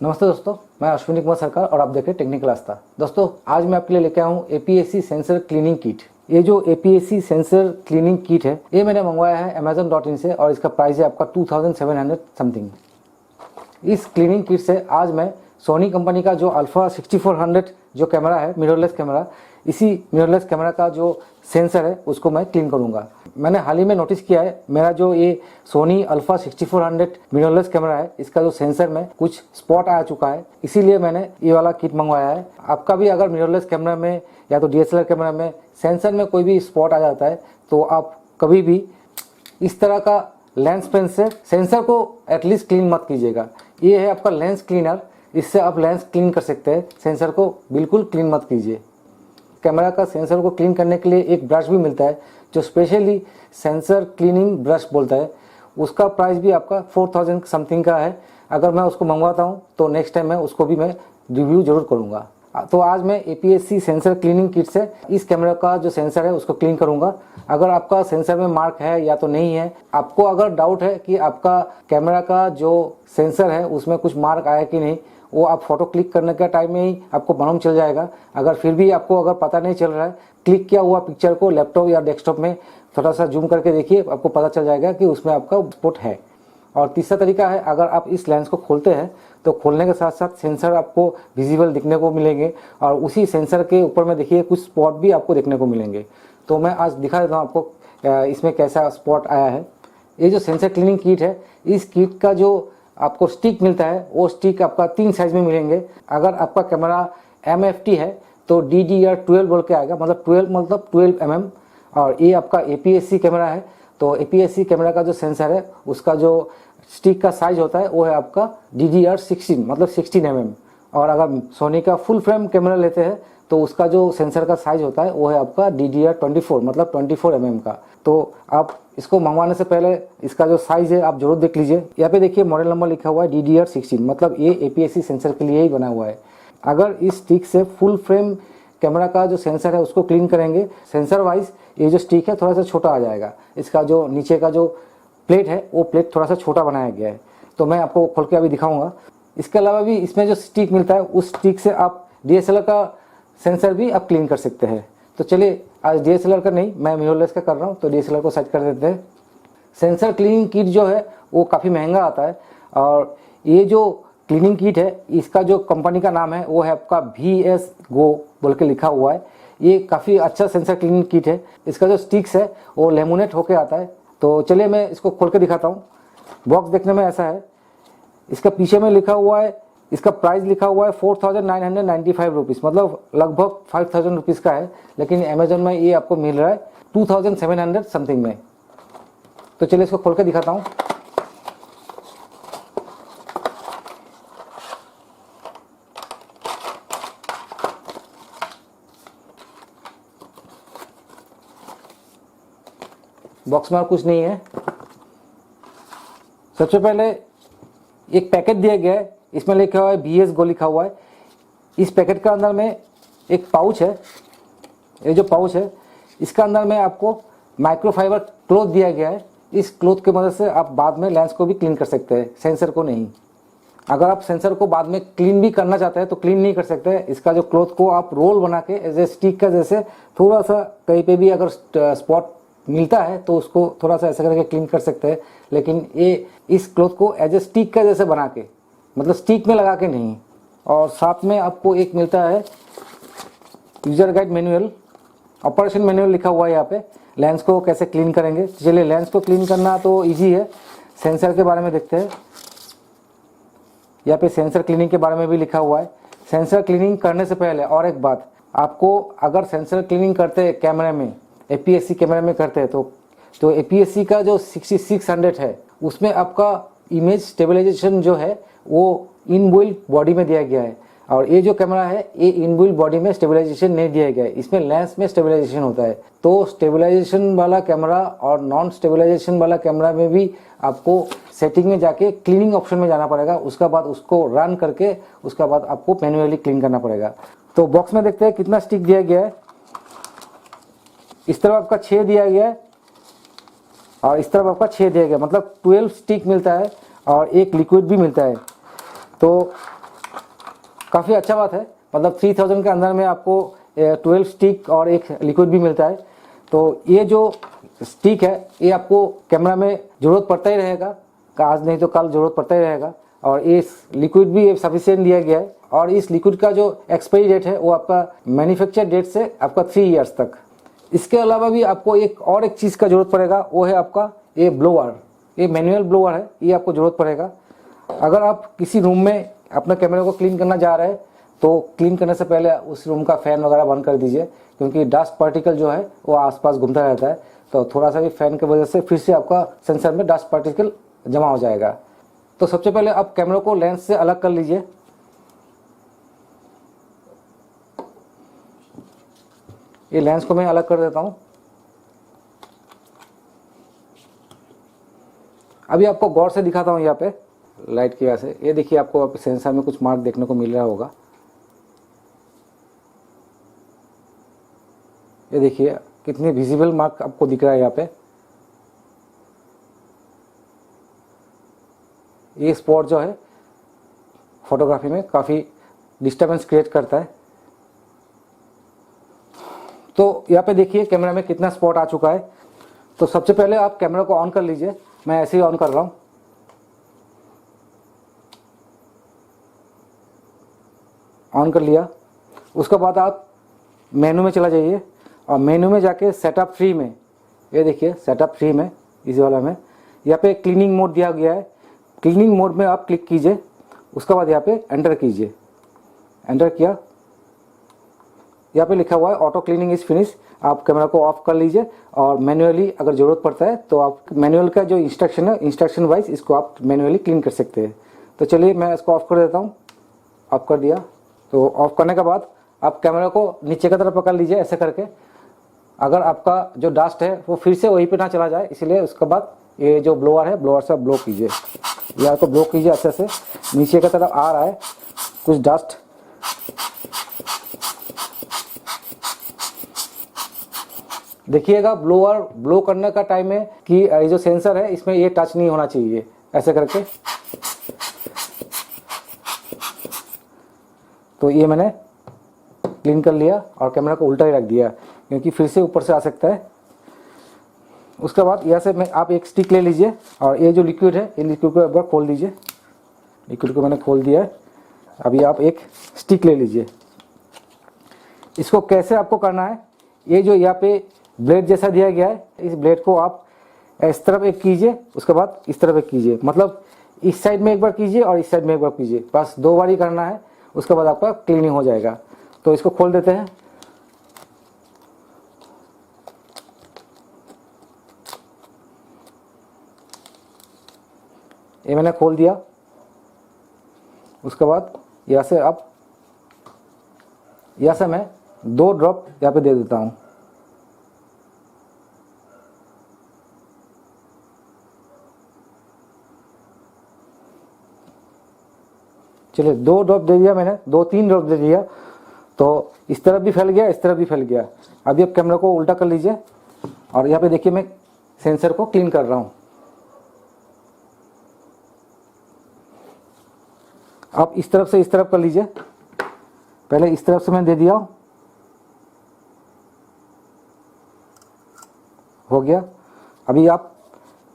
नमस्ते दोस्तों, मैं अश्विनी कुमार सरकार और आप देख रहे हैं टेक्निकल आस्था। दोस्तों, आज मैं आपके लिए लेके आया हूँ APS-C सेंसर क्लीनिंग किट। ये जो APS-C सेंसर क्लीनिंग किट है, ये मैंने मंगवाया है Amazon.in से और इसका प्राइस है आपका 2700 समथिंग। इस क्लीनिंग किट से आज मैं सोनी कंपनी का जो अल्फा 6400 जो कैमरा है, मिररलेस कैमरा, इसी मिररलेस कैमरा का जो सेंसर है उसको मैं क्लीन करूंगा। मैंने हाल ही में नोटिस किया है, मेरा जो ये सोनी अल्फा 6400 मिररलेस कैमरा है, इसका जो सेंसर में कुछ स्पॉट आ चुका है, इसीलिए मैंने ये वाला किट मंगवाया है। आपका भी अगर मिररलेस कैमरा में या तो DSLR कैमरा में सेंसर में कोई भी स्पॉट आ जाता है तो आप कभी भी इस तरह का लेंस पेन से सेंसर को एटलीस्ट क्लीन मत कीजिएगा। ये है आपका लेंस क्लीनर, इससे आप लेंस क्लीन कर सकते हैं, सेंसर को बिल्कुल क्लीन मत कीजिए। कैमरा का सेंसर को क्लीन करने के लिए एक ब्रश भी मिलता है जो स्पेशली सेंसर क्लीनिंग ब्रश बोलता है। उसका प्राइस भी आपका 4000 समथिंग का है। अगर मैं उसको मंगवाता हूँ तो नेक्स्ट टाइम मैं उसको भी मैं रिव्यू जरूर करूँगा। तो आज मैं APS-C सेंसर क्लीनिंग किट से इस कैमरा का जो सेंसर है उसको क्लीन करूँगा। अगर आपका सेंसर में मार्क है या तो नहीं है, आपको अगर डाउट है कि आपका कैमरा का जो सेंसर है उसमें कुछ मार्क आया कि नहीं, वो आप फोटो क्लिक करने के टाइम में ही आपको मालूम चल जाएगा। अगर फिर भी आपको अगर पता नहीं चल रहा है, क्लिक किया हुआ पिक्चर को लैपटॉप या डेस्कटॉप में थोड़ा सा जूम करके देखिए, आपको पता चल जाएगा कि उसमें आपका स्पॉट है। और तीसरा तरीका है, अगर आप इस लेंस को खोलते हैं तो खोलने के साथ साथ सेंसर आपको विजिबल दिखने को मिलेंगे और उसी सेंसर के ऊपर में देखिए कुछ स्पॉट भी आपको देखने को मिलेंगे। तो मैं आज दिखा देता हूँ आपको इसमें कैसा स्पॉट आया है। ये जो सेंसर क्लीनिंग किट है, इस किट का जो आपको स्टिक मिलता है वो स्टिक आपका 3 साइज में मिलेंगे। अगर आपका कैमरा MFT है तो DDR12 बोल के आएगा, मतलब 12 mm। और ये आपका APS-C कैमरा है तो APS-C कैमरा का जो सेंसर है उसका जो स्टिक का साइज होता है वो है आपका DDR16 मतलब 16 mm। और अगर सोनी का फुल फ्रेम कैमरा लेते हैं तो उसका जो सेंसर का साइज होता है वो है आपका DDR24 मतलब 24 mm का। तो आप इसको मंगवाने से पहले इसका जो साइज है आप जरूर देख लीजिए। यहाँ पे देखिए मॉडल नंबर लिखा हुआ है DDR16, मतलब ये APS-C सेंसर के लिए ही बना हुआ है। अगर इस स्टिक से फुल फ्रेम कैमरा का जो सेंसर है उसको क्लीन करेंगे, सेंसर वाइज ये जो स्टिक है थोड़ा सा छोटा आ जाएगा। इसका जो नीचे का जो प्लेट है वो प्लेट थोड़ा सा छोटा बनाया गया है, तो मैं आपको खोल के अभी दिखाऊंगा। इसके अलावा भी इसमें जो स्टिक मिलता है उस स्टिक से आप DSLR का सेंसर भी आप क्लीन कर सकते हैं। तो चलिए, आज DSLR का नहीं, मैं मिररलेस का कर रहा हूँ तो DSLR को साइड कर देते हैं। सेंसर क्लीनिंग किट जो है वो काफ़ी महंगा आता है और ये जो क्लीनिंग किट है इसका जो कंपनी का नाम है वो है आपका VS Go बोल के लिखा हुआ है। ये काफ़ी अच्छा सेंसर क्लीनिंग किट है। इसका जो स्टिक्स है वो लेमिनेट होके आता है। तो चलिए मैं इसको खोल के दिखाता हूँ। बॉक्स देखने में ऐसा है। इसका पीछे में लिखा हुआ है, इसका प्राइस लिखा हुआ है 4995 रुपीज़, मतलब लगभग 5000 रुपीज़ का है। लेकिन अमेजोन में ये आपको मिल रहा है 2700 समथिंग में। तो चलिए इसको खोल के दिखाता हूँ। बॉक्स में और कुछ नहीं है। सबसे पहले एक पैकेट दिया गया है, इसमें लिखा हुआ है VS Go लिखा हुआ है। इस पैकेट का अंदर में एक पाउच है। ये जो पाउच है इसका अंदर में आपको माइक्रोफाइबर क्लॉथ दिया गया है। इस क्लॉथ की मदद से आप बाद में लेंस को भी क्लीन कर सकते हैं, सेंसर को नहीं। अगर आप सेंसर को बाद में क्लीन भी करना चाहते हैं तो क्लीन नहीं कर सकते। इसका जो क्लॉथ को आप रोल बना के एज ए स्टिक का जैसे थोड़ा सा कहीं पे भी अगर स्पॉट मिलता है तो उसको थोड़ा सा ऐसा करके क्लीन कर सकते हैं। लेकिन ये इस क्लॉथ को एज ए स्टिक का जैसे बना के, मतलब स्टिक में लगा के नहीं। और साथ में आपको एक मिलता है user guide manual, operation manual लिखा हुआ है यहाँ पे, लेंस को कैसे क्लीन करेंगे। चलिए, लेंस को क्लीन करना तो इजी है। सेंसर के बारे में देखते हैं। यहाँ पे सेंसर क्लीनिंग के बारे में भी लिखा हुआ है। सेंसर क्लीनिंग करने से पहले और एक बात, आपको अगर सेंसर क्लीनिंग करते हैं कैमरे में, APS-C कैमरे में करते हैं तो APS-C का जो 6600 है उसमें आपका इमेज स्टेबलाइजेशन जो है वो इनबिल्ट बॉडी में दिया गया है। और ये जो कैमरा है ये इनबिल्ट बॉडी में स्टेबलाइजेशन नहीं दिया गया है, इसमें लेंस में स्टेबलाइजेशन होता है। तो स्टेबलाइजेशन वाला कैमरा और नॉन स्टेबलाइजेशन वाला कैमरा में भी आपको सेटिंग में जाके क्लीनिंग ऑप्शन में जाना पड़ेगा। उसका बाद उसको रन करके उसका बाद आपको मैन्युअली क्लीन करना पड़ेगा। तो बॉक्स में देखते हैं कितना स्टिक दिया गया है। इस तरफ आपका 6 दिया गया है और इस तरफ आपका 6 दिया गया, मतलब 12 स्टिक मिलता है और एक लिक्विड भी मिलता है। तो काफ़ी अच्छा बात है, मतलब 3000 के अंदर में आपको 12 स्टिक और एक लिक्विड भी मिलता है। तो ये जो स्टिक है ये आपको कैमरा में ज़रूरत पड़ता ही रहेगा, आज नहीं तो कल ज़रूरत पड़ता ही रहेगा। और इस लिक्विड भी सफिशिएंट दिया गया है, और इस लिक्विड का जो एक्सपायरी डेट है वो आपका मैन्युफैक्चर डेट से आपका 3 ईयर्स तक। इसके अलावा भी आपको एक चीज़ का ज़रूरत पड़ेगा, वो है आपका ये ब्लोअर। ये मैनुअल ब्लोअर है, ये आपको ज़रूरत पड़ेगा। अगर आप किसी रूम में अपने कैमरे को क्लीन करना जा रहे हैं तो क्लीन करने से पहले उस रूम का फ़ैन वगैरह बंद कर दीजिए, क्योंकि डस्ट पार्टिकल जो है वो आसपास घूमता रहता है। तो थोड़ा सा भी फ़ैन की वजह से फिर से आपका सेंसर में डस्ट पार्टिकल जमा हो जाएगा। तो सबसे पहले आप कैमरे को लेंस से अलग कर लीजिए। ये लेंस को मैं अलग कर देता हूँ। अभी आपको गौर से दिखाता हूँ यहाँ पे लाइट की वजह से। ये देखिए, आपको सेंसर में कुछ मार्क देखने को मिल रहा होगा। ये देखिए कितनी विजिबल मार्क आपको दिख रहा है यहाँ पे। ये स्पॉट जो है फोटोग्राफी में काफ़ी डिस्टर्बेंस क्रिएट करता है। तो यहाँ पे देखिए कैमरा में कितना स्पॉट आ चुका है। तो सबसे पहले आप कैमरा को ऑन कर लीजिए। मैं ऐसे ही ऑन कर रहा हूँ। ऑन कर लिया। उसके बाद आप मेनू में चला जाइए, और मेनू में जाके सेटअप फ्री में, ये देखिए सेटअप फ्री में, इस वाला में यहाँ पे क्लीनिंग मोड दिया गया है। क्लीनिंग मोड में आप क्लिक कीजिए। उसके बाद यहाँ पे एंटर कीजिए। एंटर किया, यहाँ पे लिखा हुआ है ऑटो क्लीनिंग इज़ फिनिश। आप कैमरा को ऑफ कर लीजिए, और मैन्युअली अगर ज़रूरत पड़ता है तो आप मैनुअल का जो इंस्ट्रक्शन है, इंस्ट्रक्शन वाइज इसको आप मैन्युअली क्लीन कर सकते हैं। तो चलिए मैं इसको ऑफ कर देता हूँ। ऑफ कर दिया। तो ऑफ करने के बाद आप कैमरा को नीचे की तरफ पकड़ लीजिए ऐसे करके। अगर आपका जो डस्ट है वो फिर से वहीं पे ना चला जाए, इसलिए उसके बाद ये जो ब्लोअर है, ब्लोअर से ब्लो कीजिए, या तो ब्लो कीजिए अच्छे से। नीचे की तरफ आ रहा है कुछ डस्ट, देखिएगा ब्लोअर ब्लो करने का टाइम है कि ये जो सेंसर है इसमें ये टच नहीं होना चाहिए, ऐसे करके। तो ये मैंने क्लीन कर लिया और कैमरा को उल्टा ही रख दिया, क्योंकि फिर से ऊपर से आ सकता है। उसके बाद यहाँ से आप एक स्टिक ले लीजिए, और ये जो लिक्विड है, ये लिक्विड को एक बार खोल दीजिए। लिक्विड को मैंने खोल दिया है। अभी आप एक स्टिक ले लीजिए। इसको कैसे आपको करना है, ये जो यहाँ पे ब्लेड जैसा दिया गया है, इस ब्लेड को आप इस तरफ एक कीजिए, उसके बाद इस तरफ एक कीजिए, मतलब इस साइड में एक बार कीजिए और इस साइड में एक बार कीजिए, बस 2 बार ही करना है। उसके बाद आपका क्लीनिंग हो जाएगा। तो इसको खोल देते हैं। ये मैंने खोल दिया। उसके बाद यहाँ से मैं 2 ड्रॉप यहाँ पे दे देता हूँ। चलिए 2 ड्रॉप दे दिया मैंने, 2-3 ड्रॉप दे दिया। तो इस तरफ भी फैल गया, इस तरफ भी फैल गया। अभी आप कैमरा को उल्टा कर लीजिए, और यहाँ पे देखिए मैं सेंसर को क्लीन कर रहा हूँ। आप इस तरफ से इस तरफ कर लीजिए। पहले इस तरफ से मैंने दे दिया, हो गया। अभी आप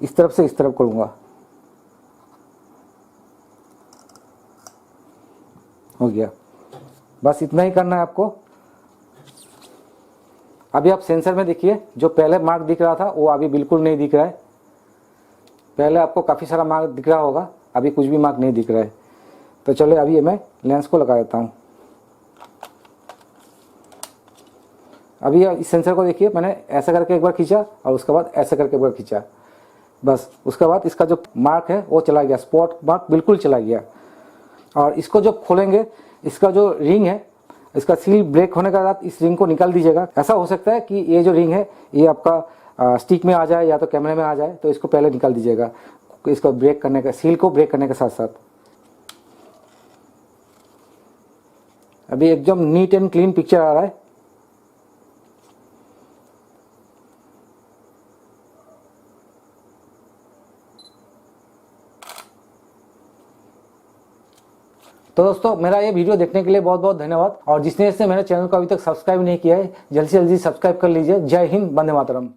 इस तरफ से इस तरफ करूँगा, हो गया। बस इतना ही करना है आपको। अभी आप सेंसर में देखिए, जो पहले मार्क दिख रहा था वो अभी बिल्कुल नहीं दिख रहा है। पहले आपको काफ़ी सारा मार्क दिख रहा होगा, अभी कुछ भी मार्क नहीं दिख रहा है। तो चलिए अभी मैं लेंस को लगा देता हूँ। अभी इस सेंसर को देखिए, मैंने ऐसा करके एक बार खींचा और उसके बाद ऐसा करके एक बार खींचा, बस। उसके बाद इसका जो मार्क है वो चला गया, स्पॉट मार्क बिल्कुल चला गया। और इसको जब खोलेंगे, इसका जो रिंग है, इसका सील ब्रेक होने के बाद इस रिंग को निकाल दीजिएगा। ऐसा हो सकता है कि ये जो रिंग है ये आपका स्टिक में आ जाए या तो कैमरे में आ जाए, तो इसको पहले निकाल दीजिएगा, इसको ब्रेक करने का, सील को ब्रेक करने के साथ साथ। अभी एकदम नीट एंड क्लीन पिक्चर आ रहा है। तो दोस्तों मेरा ये वीडियो देखने के लिए बहुत बहुत धन्यवाद, और जिसने मेरे चैनल को अभी तक सब्सक्राइब नहीं किया है जल्दी से जल्दी सब्सक्राइब कर लीजिए। जय हिंद, वंदे मातरम।